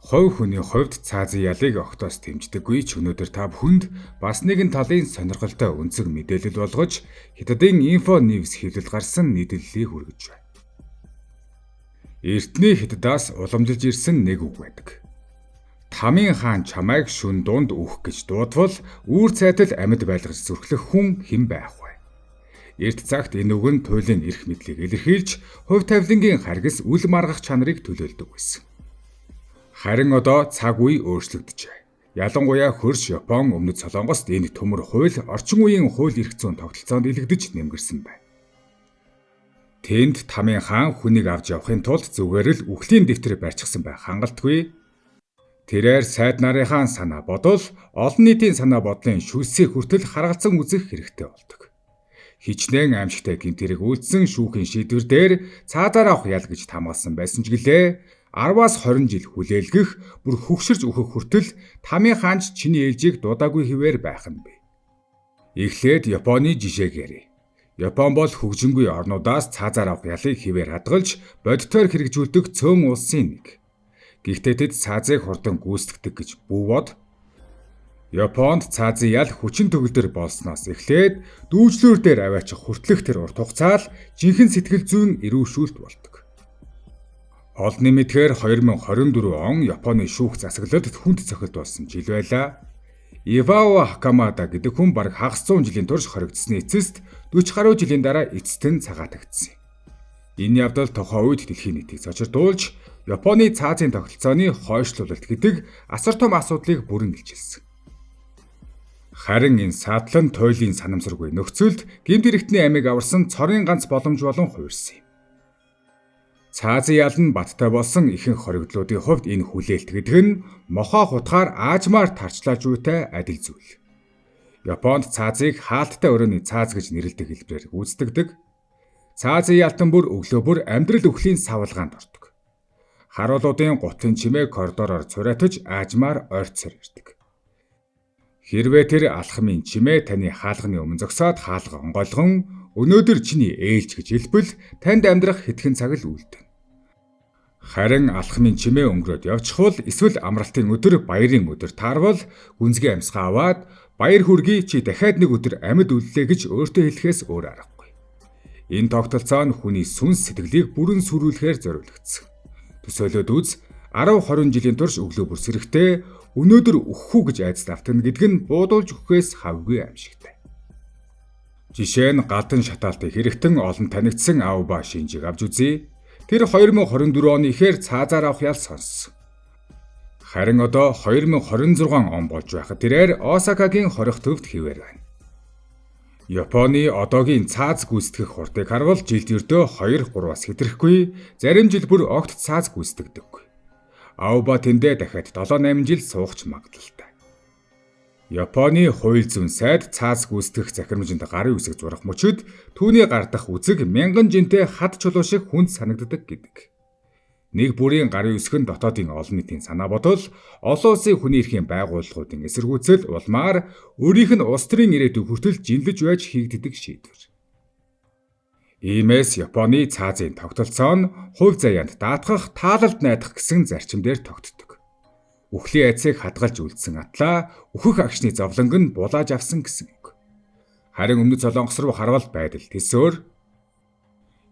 Хувь хүний хувьд цаазын ялыг огтоос дэмждэггүй ч өнөөдөр та бүхэнд бас нэгэн талын сонирхолтой үнцэг мэдээлэл болгож хятадын инфо ньюс хэвлэл гарсан нийтлэлийг хүргэж байна. Эртний Хятадаас уламжилж ирсэн нэг үг байдаг. Тамийн хаан чамайг шүн дунд өөх гэж дуудвал үүр цайтал амьд байлгаж зүрхлэх хүн хэн байх вэ? Эрт цагт энэ үг нь туйлын эрх мэдлийг илэрхийлж, хувь тавилангийн харгас үл маргах чанарыг төлөөлдөг байсан. Харин одоо цаг үе өөрчлөгдөжээ. Ялангуяа хөрш Япон өмнөд Солонгост энэ төмөр хууль орчин үеийн хууль эрх зүйн тогтолцоонд илэгдэж нэмгэрсэн байна. Тэнд Тамийн хаан хүнийг авч явахын тулд зүгээр л үхлийн дэвтэр барьчихсан байх хангалтгүй. Тэрээр сайд нарынхаа санаа бодвол олон нийтийн санаа бодлын шүүсийг хүртэл харгалзан үзэх хэрэгтэй болдог. Хичнээн аимшигтай гэмтэрэг үйлдсэн шүүхийн шийдвэр дээр цаазаар авах ял гэж тамгалсан байсан ч гэлээ 10-аас 20 жил хүлээлгэх бүр хөгшөрж өөхөх хүртэл Тамийн хаанч чиний ээлжийг дуудаагүй хിവэр байх нь бий. Эхлээд Японы жишээг ярив. Япон бол хөгжингүй орнуудаас цаазаар авах ялыг хിവэр хадгалж бодитоор хэрэгжүүлдэг цөөн улсын нэг. Гэхдээ тэд цаазыг хурдан гүйцэтгэдэг гэж бүүвод Японд цаазын ял хүчин төгөлдөр болсноос эхлээд дүүжлүүр дээр аваачих хүртлэх тэр урт хугацаал жинхэнэ сэтгэл зүйн эрүүшүүлт болдог. Олонний мэдхээр 2024 он Японы шүүх засаглалд хүнд цохилт болсон жил байлаа. Ивао Хакамада гэдэг хүн бараг хагас 100 жилийн турш хоригдсны эцэст 40 гаруй жилийн дараа эцэст нь цагаатагдсан. Энэ явдал тухайн үед дэлхийн нийтийг цочирдуулж, Японы цаазын тогтолцооны хойшлуулалт гэдэг асар том асуудлыг бүрэн илчилсэн. Харин энэ садлан туйлын санамсаргүй нөхцөлд гэмт хэрэгтний амийг аварсан цорын ганц боломж болон хуурсан юм. Цаазын ял нь баттай болсон ихэнх хоригдлуудын хувьд энэ хүлээлт гэдэг нь мохоо хутгаар аажмаар тарчлааж буйтай адил зүйл. Японд цаазыг хаалттай өрөөний цааз гэж нэрлэдэг хэлбэрээр гүйцэтгэдэг. Цаазын ялтан бүр өглөө бүр амьдрал өхлийн савлгаанд ордог. Харуулуудын гутлын чимээ коридороор цураатаж аажмаар ойртсоор ирдэг. Хэрвээ тэр алхмын чимээ таны хаалганы өмнө зогсоод хаалга онгойлгон өнөөдөр чиний ээлж гэж хэлбэл танд амьдрах хэдхэн цаг л үлдэнэ. Харин алхмын чимээ өнгөрөөд явчихвал эсвэл амралтын өдөр баярын өдөр таарвал гүнзгий амьсгаа аваад баяр хүргэе чи дахиад нэг өдөр амьд үллээ гэж өөртөө хэлэхээс өөр аргагүй. Энэ тогтолцоо нь хүний сүнс сэтгэлийг бүрэн сүрүүлэхээр зориулагдсан. Төсөөлөд үз 10-20 жилийн турш өглөө бүр сэрэхтэй өнөөдөр өөхүү гэж айдас давтана гэдэг нь буудуулж өгөхөөс хавгүй аимшигтай. Жишээ нь галдан шатаалтыг хэрэгтэн олон танигдсан Аоба Шинжийг авч үзье. Тэр 2024 оны ихээр цаазаар авах ял сонссон. Харин одоо 2026 он болж байхад тэрээр Осакагийн хорих төвд хിവэр байна. Японы одоогийн цааз гүйцэтгэх хурдыг харвал жилд ердөө 2-3-аас хэтрэхгүй, зарим жил бүр огт цааз гүйцэтгэдэггүй. Аоба тэндээ дахиад 7-8 жил суугч магадaltaй. Японы хууль зүйн сайд цааз гүйцэтгэх захирамжинд гарын үсэг зурах мөчөд түүний гардах үзэг 1000 жинтэй хад чулуу шиг хүнд санагддаг гэдэг. Нэг бүрийн гарын үсэг нь дотоодын олон нийтийн санаа бодвол олон улсын хүний эрхийн байгууллагуудын эсэргүүцэл улмаар өөрийнх нь улс төрийн ирээдүйг хүртэл жинлэж байж хийгддэг шийдвэр. Иймээс Японы цаазын тогтолцоо нь хувь заяанд даатгах, таалалд найдах гэсэн зарчимдэр тогтдог. Үхлийн айцыг хадгалж үлдсэн атлаа өөхөх агшны зовлонг нь булааж авсан гэсэн үг. Харин өмнөд Солонгос руу харвал байдал тэсөөр.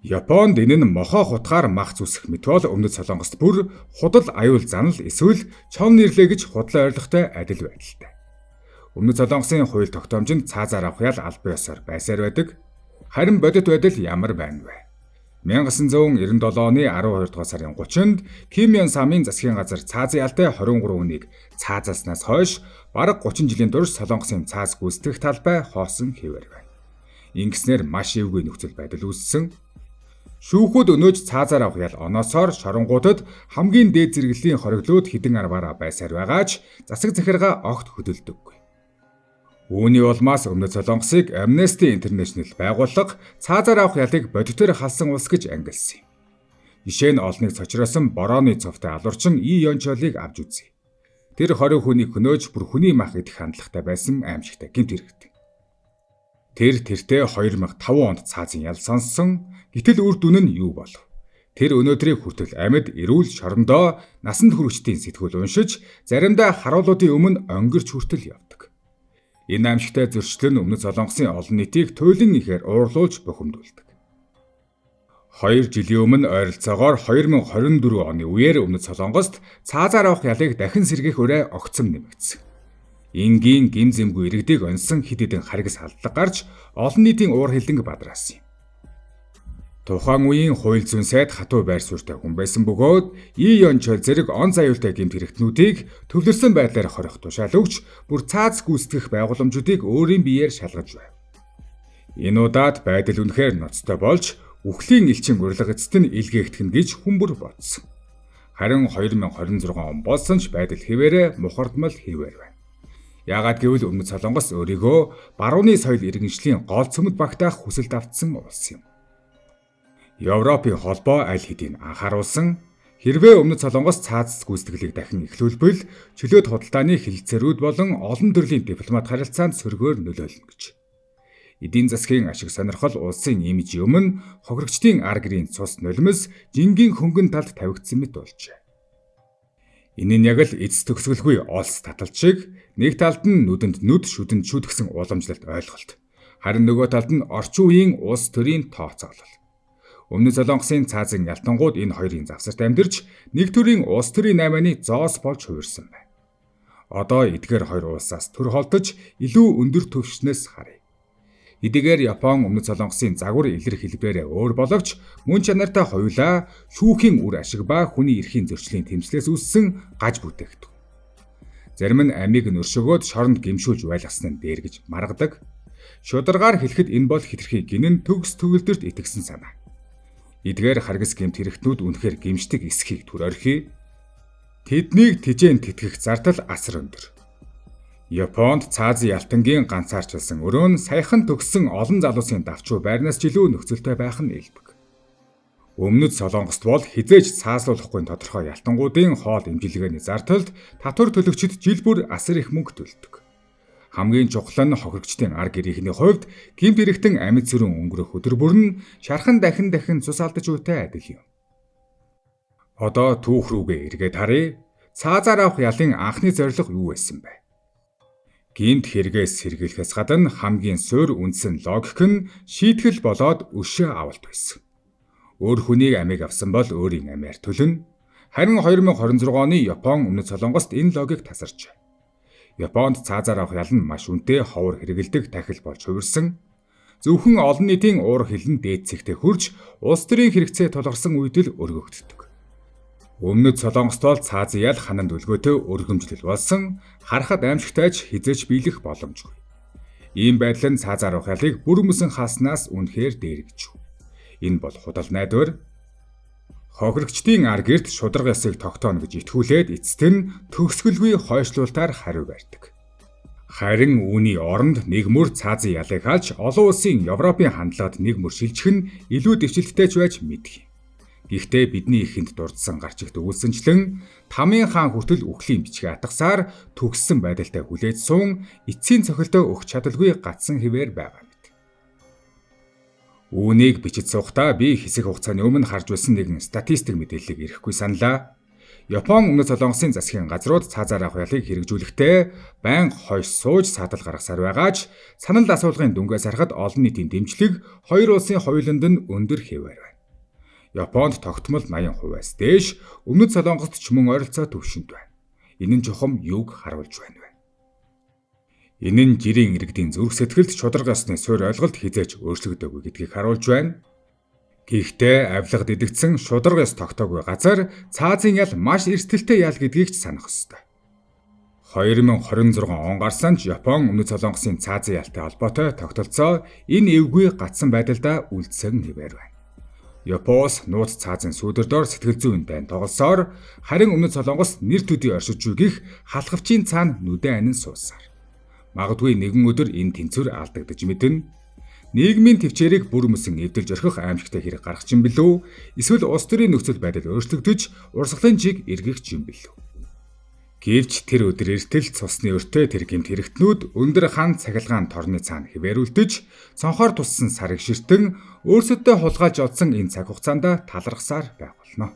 Японд энэ нь мохоо хутгаар мах зүсэх мэт бол өмнөд Солонгост бүр худал аюул занал эсвэл чон нэрлээ гэж худлаа ойрлоготой адил байдалтай. Өмнөд Солонгосын хууль тогтоомжинд цаазаар авах ял албан ёсоор байсаар байдаг. Харин бодит байдал ямар байна вэ? 1997 оны 12 дугаар сарын 30-нд Ким Ён Самын засгийн газар цаазын ялтай 23 хүнийг цаазааснаас хойш бараг 30 жилийн турш Солонгосын цааз гүйцэтгэх талбай хоосон хിവэр байна. Ингэснээр маш эвгүй нөхцөл байдал үүссэн. Шүүхүүд өнөөж цаазаар авах ял оноосоор шоронгуудад хамгийн дээд зэрэглэлийн хориглууд хідэн арваараа байсаар байгаач засаг захиргаа огт хөдөлдөггүй. Үүний улмаас өмнөд Солонгосыг Amnesty International байгууллага цаазаар авах ялыг бодитоор халсан улс гэж ангилсан юм. Жишээ нь олныг цочроосон борооны цовтой алуурчин И Ёнчолыг авч үзье. Тэр 20 хүнийг хөнөөж бүр хүний мах идэх хандлагатай байсан аимшигтай гэмт хэрэгт. Тэр тэртээ 2005 онд цаазын ял сонссон. Гэтэл үр дүн нь юу болов? Тэр өнөөдрийг хүртэл амьд эрүүл шорондоо насанд хүрэгчдийн сэтгүүл уншиж, заримдаа харуулуудын өмнө онгирч хүртэл явдаг. Энэ аимшигтай зөрчлөн Өмнөд Солонгосын олон нийтийг туйлын ихээр уурлуулж бухимдуулдаг. 2 жилийн өмнө ойролцоогоор 2024 оны үеэр Өмнөд Солонгост цаазаар авах ялыг дахин сэргээх үрээ огцом нэмэгдсэн. Энгийн гин зэмгүй иргэдийг онсон хэд хэдэн харгас халдлага гарч олон нийтийн уур хилэнг бадраасан юм. Тухайн үеийн хууль зүйн сайд хатуу байр суурьтай хүн байсан бөгөөд Йончол зэрэг он заюултай гэмт хэрэгтнүүдийг төвлөрсөн байдлаар хорих тушаал өгч бүр цааз гүйцэтгэх байгууламжуудыг өөрийн биеэр шалгаж байв. Энэ удаад байдал үнэхээр ноцтой болж үхлийн элчин урлаг эцэст нь илгээхдэх нь гэж хүмүүр бодсон. Харин 2026 он болсон ч байдал хэвээрээ мухардмал хэвээр байна. Яагаад гэвэл Өмнөд Солонгос өөрийгөө барууны соёл иргэншлийн гол цөмд багтаах хүсэлд автсан улс юм. Европын холбоо аль хэдийн анхааруулсан хэрвээ Өмнөд Солонгос цааз гүйцэтгэлийг дахин эхлүүлбэл чөлөөт худалдааны хэлэлцээрүүд болон олон төрлийн дипломат харилцаанд сөргөөр нөлөөлнө гэж. Эдийн засгийн ашиг сонирхол улсын имижийн өмнө хохирогчдын ар гэрийн цус нулимс жингийн хөнгөн талд тавигдсан мэт болжээ. Энэ нь яг л эцэс төгсгөлгүй олс таталт шиг нэг талд нь нүдэнд нүд шүдэнд шүд гэсэн уламжлалт ойлголт. Харин нөгөө талд нь орчин үеийн улс төрийн тооцоолол. Өмнөд Солонгосын цаазын ялтангууд энэ хоёрын завсарт амьдарч нэг төрлийн улс төрийн 8-ны зоос болж хувирсан байна. Одоо эдгээр хоёр улсаас төр холдож илүү өндөр түвшнээс харъя. Эдгээр Япон Өмнөд Солонгосын загвар илэрх хэлбэрээр өөр боловч мөн чанартай хоёулаа шүүхийн үр ашиг ба хүний эрхийн зөрчлийн тэмцлээс үүссэн гаж бүтээгдэв. Зарим нь амийг нь өршөөгөөд шоронд гимшүүлж байлгасан нь дээр гэж маргадаг. Шударгаар хэлэхэд энэ бол хэтэрхий гинэн төгс төгөлдөрт итгэсэн санаа. Эдгээр харгас гэмт хэрэгтнүүд үнэхээр гимшдэг эсхийг түр орхи. Тэднийг тижээн тэтгэх зардал асар өндөр. Японд цаазын ялтангийн ганцаарчилсан өрөө нь саяхан төгссөн олон залуусын давчуу байрнаас ч илүү нөхцөлтэй байх нь элбэг. Өмнөд Солонгост бол хизээж цааслуулахгүй тодорхой ялтангуудын хоол имчилгээний зардалд татвар төлөгчид жил бүр асар их мөнгө төлдөг. Хамгийн чухал нь хохирогчдын ар гэрийнхний хувьд гэмт хэрэгтэн амьд сүрэн өнгөрөх өдөр бүр нь шархан дахин цус алдаж үйтэй адил юм. Одоо түүх рүүгээ эргээд харъя. Цаазаар авах ялын анхны зорилго юу байсан бэ? Гэмт хэрэгээс сэргийлэхээс гадна хамгийн суурь үндсэн логик нь шийтгэл болоод өшөө авалт байсан. Өөр хүнийг амийг авсан бол өөрийн амиар төлнө. Харин 2026 оны Япон Өмнөд Солонгост энэ логик тасарч. Японд цаазаар авах ял нь маш үнэтэй ховор хэрэгэлдэг тахил болж хувирсан. Зөвхөн олон нийтийн уур хилэн дээдсэгтэй хурж улс төрийн хэрэгцээ тулгарсан үед л өргөгддөг. Өмнөд Солонгост бол цаазын ял хананд өлгөөтэй өргөмжлөл болсон, харахад аимшигтайч хизээч биелэх боломжгүй. Ийм байдал нь цаазаар авах ялыг бүр өмсөн хааснаас үнэхээр дээргэж. Энэ бол худал найдвар. Хохирогчдын ар гэрт шударга ясыг тогтооно гэж итгүүлээд эцэст нь төгсгөлгүй хойшлуултаар хариу барьдаг. Харин үүний оронд нэг мөр цаазын ялыг хаалж олон улсын Европын хандлагад нэг мөр шилжих нь илүү дэвшилттэй ч байж мэдэх. Гэхдээ бидний ихэнд дурдсан гарч ихт өгүүлсэнчлэн Тамийн хаан хүртэл үхлийн бичгээ атгасаар төгссөн байдалтай хүлээж суун эцсийн цохилдоо өгч чадалгүй гацсан хэвээр байгаа. Үүнийг бичиж суухдаа би хэсэг хугацааны өмнө харж байсан нэгэн статистик мэдээллийг ирэхгүй саналаа. Япон Өмнөд Солонгосын засгийн газрууд цаазаар авах ялыг хэрэгжүүлэхдээ байнга хойш сууж саатал гаргасаар байгаач санал асуулгын дүнгээс харахад олон нийтийн дэмжлэг хоёр улсын хоёуланд нь өндөр хэвээр байна. Японд тогтмол 80%-аас дээш, Өмнөд Солонгост ч мөн ойролцоо төвшөнд байна. Энэ нь чухам юуг харуулж байна вэ? Энэ нь жирийн иргэдийн зүрх сэтгэлд шударга ёсны суурь ойлголт хизээч өөрчлөгдөөгүй гэдгийг харуулж байна. Гэхдээ авилгад идэгдсэн шударга ёс тогтоогүй газар цаазын ял маш эрсдэлтэй ял гэдгийг ч санах ёстой. 2026 он гарсан ч Япон Өмнөд Солонгосын цаазын ялтай холбоотой тогтолцоо энэ эвгүй гацсан байдлаа үлдсэн хэвээр байна. Япоос нууц цаазын сүүдэрдор сэтгэл зүйн дайн тоглосоор харин Өмнөд Солонгос нэр төдий оршиж үгих халахвчийн цаана нүдэн анин суусаар. Магадгүй нэгэн өдөр энэ тэнцвэр алдагдаж мэднэ. Нийгмийн төвчээрийг бүр өмсөн эвдэлж орхих аимшигтай хэрэг гарах юм билүү? Эсвэл улс төрийн нөхцөл байдал өөрчлөгдөж, урсгалын чиг эргэх юм билүү? Гэвч тэр өдөр эртэл цусны өртөө тэр гэмт хэрэгтнүүд өндөр хан цахилгаан торны цаана хിവэрүүлдэж цонхоор туссан сарыг ширтэн өөрсөдөө хулгайлж одсон энэ цаг хугацаанд талархсаар байх болно.